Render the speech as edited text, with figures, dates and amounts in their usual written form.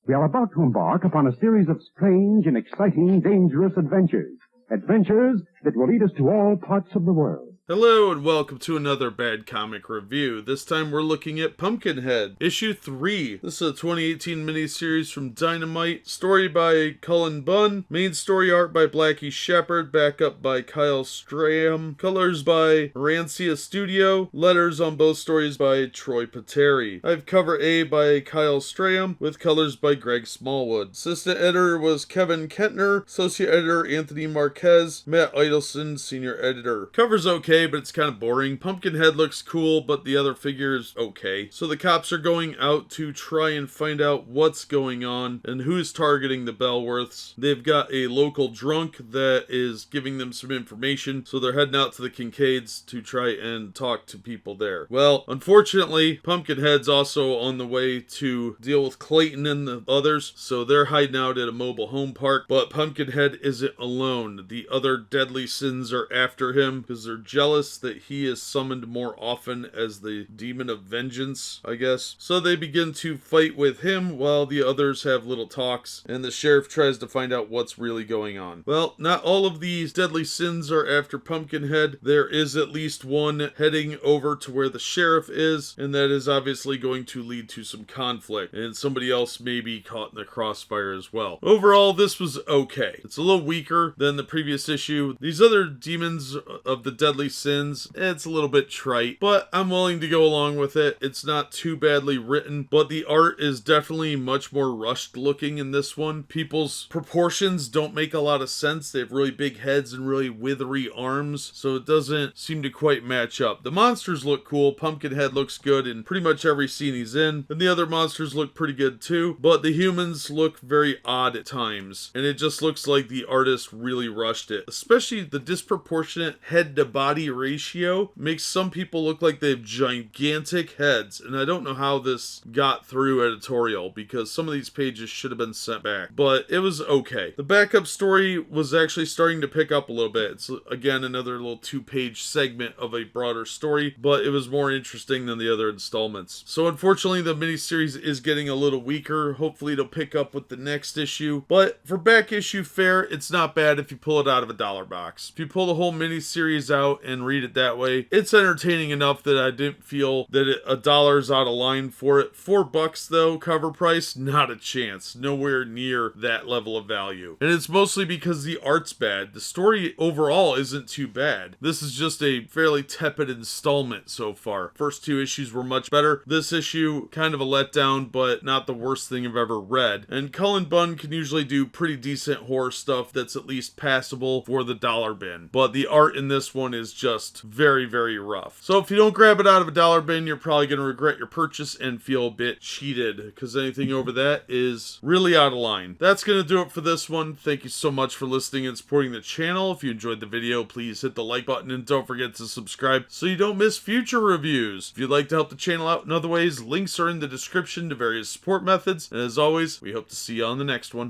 We are about to embark upon a series of strange and exciting, dangerous adventures. Adventures that will lead us to all parts of the world. Hello and welcome to another Bad Comic Review. This time we're looking at Pumpkinhead, issue 3. This is a 2018 miniseries from Dynamite, story by Cullen Bunn, main story art by Blacky Shepherd, backup by Kyle Strahm, colors by Arancia Studios, letters on both stories by Troy Peteri. I have cover A by Kyle Strahm, with colors by Greg Smallwood. Assistant editor was Kevin Kentner, associate editor Anthony Marquez, Matt Idelson, senior editor. Cover's okay, but it's kind of boring. Pumpkinhead looks cool, but the other figure is okay. So the cops are going out to try and find out what's going on and who's targeting the Bellworths. They've got a local drunk that is giving them some information, so they're heading out to the Kincaids to try and talk to people there. Well, unfortunately, Pumpkinhead's also on the way to deal with Clayton and the others, so they're hiding out at a mobile home park, but Pumpkinhead isn't alone. The other deadly sins are after him because they're jealous that he is summoned more often as the demon of vengeance, I guess. So they begin to fight with him while the others have little talks, and the sheriff tries to find out what's really going on. Well, not all of these deadly sins are after Pumpkinhead. There is at least one heading over to where the sheriff is, and that is obviously going to lead to some conflict, and somebody else may be caught in the crossfire as well. Overall, this was okay. It's a little weaker than the previous issue. These other demons of the deadly sins, it's a little bit trite, but I'm willing to go along with it. It's not too badly written, but the art is definitely much more rushed looking in this one. People's proportions don't make a lot of sense. They have really big heads and really withery arms, so it doesn't seem to quite match up. The monsters look cool. Pumpkinhead looks good in pretty much every scene he's in, and the other monsters look pretty good too, but the humans look very odd at times, and it just looks like the artist really rushed it. Especially the disproportionate head to body ratio makes some people look like they have gigantic heads, and I don't know how this got through editorial because some of these pages should have been sent back, but it was okay. The backup story was actually starting to pick up a little bit. It's again another little 2-page segment of a broader story, but it was more interesting than the other installments. So unfortunately the miniseries is getting a little weaker. Hopefully it'll pick up with the next issue, but for back issue fare, it's not bad if you pull it out of a dollar box. If you pull the whole miniseries out and read it that way, it's entertaining enough that I didn't feel that $1 is out of line for it. $4 though, cover price, not a chance. Nowhere near that level of value. And it's mostly because the art's bad. The story overall isn't too bad. This is just a fairly tepid installment so far. First 2 issues were much better. This issue, kind of a letdown, but not the worst thing I've ever read. And Cullen Bunn can usually do pretty decent horror stuff that's at least passable for the dollar bin. But the art in this one is just very, very rough. So if you don't grab it out of a dollar bin, you're probably going to regret your purchase and feel a bit cheated, because anything over that is really out of line. That's going to do it for this one. Thank you so much for listening and supporting the channel. If you enjoyed the video, please hit the like button and don't forget to subscribe so you don't miss future reviews. If you'd like to help the channel out in other ways, links are in the description to various support methods. And as always, we hope to see you on the next one.